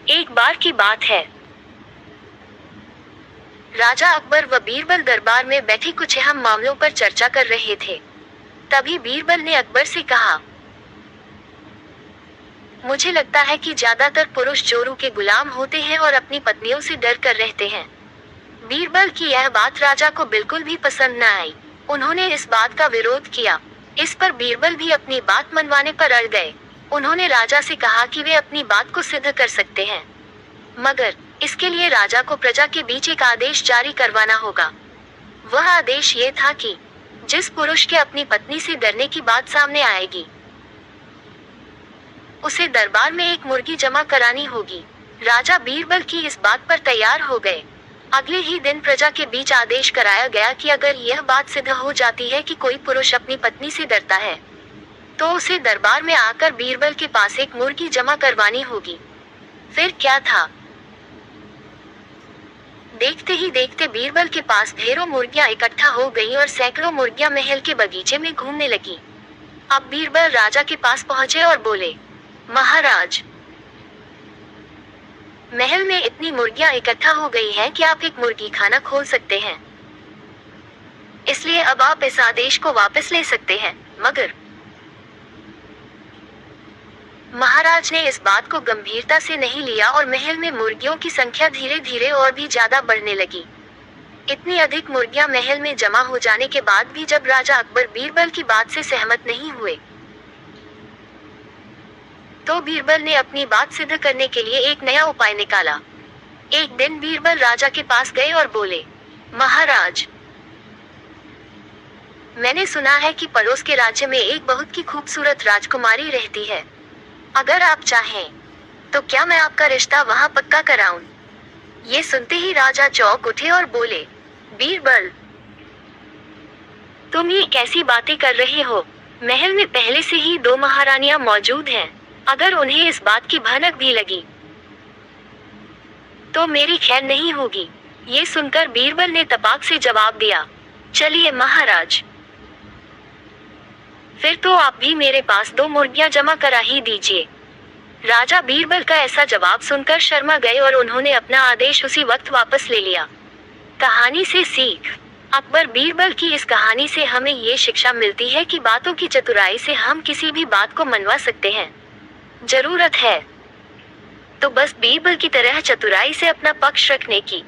एक बार की बात है, राजा अकबर व बीरबल दरबार में बैठे कुछ अहम मामलों पर चर्चा कर रहे थे। तभी बीरबल ने अकबर से कहा, मुझे लगता है कि ज्यादातर पुरुष जोरू के गुलाम होते हैं और अपनी पत्नियों से डर कर रहते हैं। बीरबल की यह बात राजा को बिल्कुल भी पसंद न आई। उन्होंने इस बात का विरोध किया। इस पर बीरबल भी अपनी बात मनवाने पर अड़ गए। उन्होंने राजा से कहा कि वे अपनी बात को सिद्ध कर सकते हैं, मगर इसके लिए राजा को प्रजा के बीच एक आदेश जारी करवाना होगा। वह आदेश ये था कि जिस पुरुष के अपनी पत्नी से डरने की बात सामने आएगी, उसे दरबार में एक मुर्गी जमा करानी होगी। राजा बीरबल की इस बात पर तैयार हो गए। अगले ही दिन प्रजा के बीच आदेश कराया गया कि अगर यह बात सिद्ध हो जाती है कि कोई पुरुष अपनी पत्नी से डरता है, तो उसे दरबार में आकर बीरबल के पास एक मुर्गी जमा करवानी होगी। फिर क्या था, देखते ही देखते बीरबल के पास ढेरों मुर्गियां इकट्ठा हो गईं और सैकड़ों मुर्गियां महल के बगीचे में घूमने लगी। अब बीरबल राजा के पास पहुंचे और बोले, महाराज, महल में इतनी मुर्गियां इकट्ठा हो गई हैं कि आप एक मुर्गी खाना खोल सकते हैं, इसलिए अब आप इस आदेश को वापस ले सकते हैं। मगर महाराज ने इस बात को गंभीरता से नहीं लिया और महल में मुर्गियों की संख्या धीरे धीरे और भी ज्यादा बढ़ने लगी। इतनी अधिक मुर्गियां महल में जमा हो जाने के बाद भी जब राजा अकबर बीरबल की बात से सहमत नहीं हुए, तो बीरबल ने अपनी बात सिद्ध करने के लिए एक नया उपाय निकाला। एक दिन बीरबल राजा के पास गए और बोले, महाराज, मैंने सुना है कि पड़ोस के राज्य में एक बहुत ही खूबसूरत राजकुमारी रहती है। अगर आप चाहें तो क्या मैं आपका रिश्ता वहां पक्का कराऊं? ये सुनते ही राजा चौंक उठे और बोले, बीरबल, तुम ये कैसी बातें कर रहे हो? महल में पहले से ही 2 महारानियां मौजूद हैं। अगर उन्हें इस बात की भनक भी लगी तो मेरी खैर नहीं होगी। ये सुनकर बीरबल ने तपाक से जवाब दिया, चलिए महाराज, फिर तो आप भी मेरे पास 2 मुर्गियां जमा करा ही दीजिए। राजा बीरबल का ऐसा जवाब सुनकर शर्मा गए और उन्होंने अपना आदेश उसी वक्त वापस ले लिया। कहानी से सीख। अकबर बीरबल की इस कहानी से हमें ये शिक्षा मिलती है कि बातों की चतुराई से हम किसी भी बात को मनवा सकते हैं। जरूरत है तो बस बीरबल की तरह चतुराई से अपना पक्ष रखने की।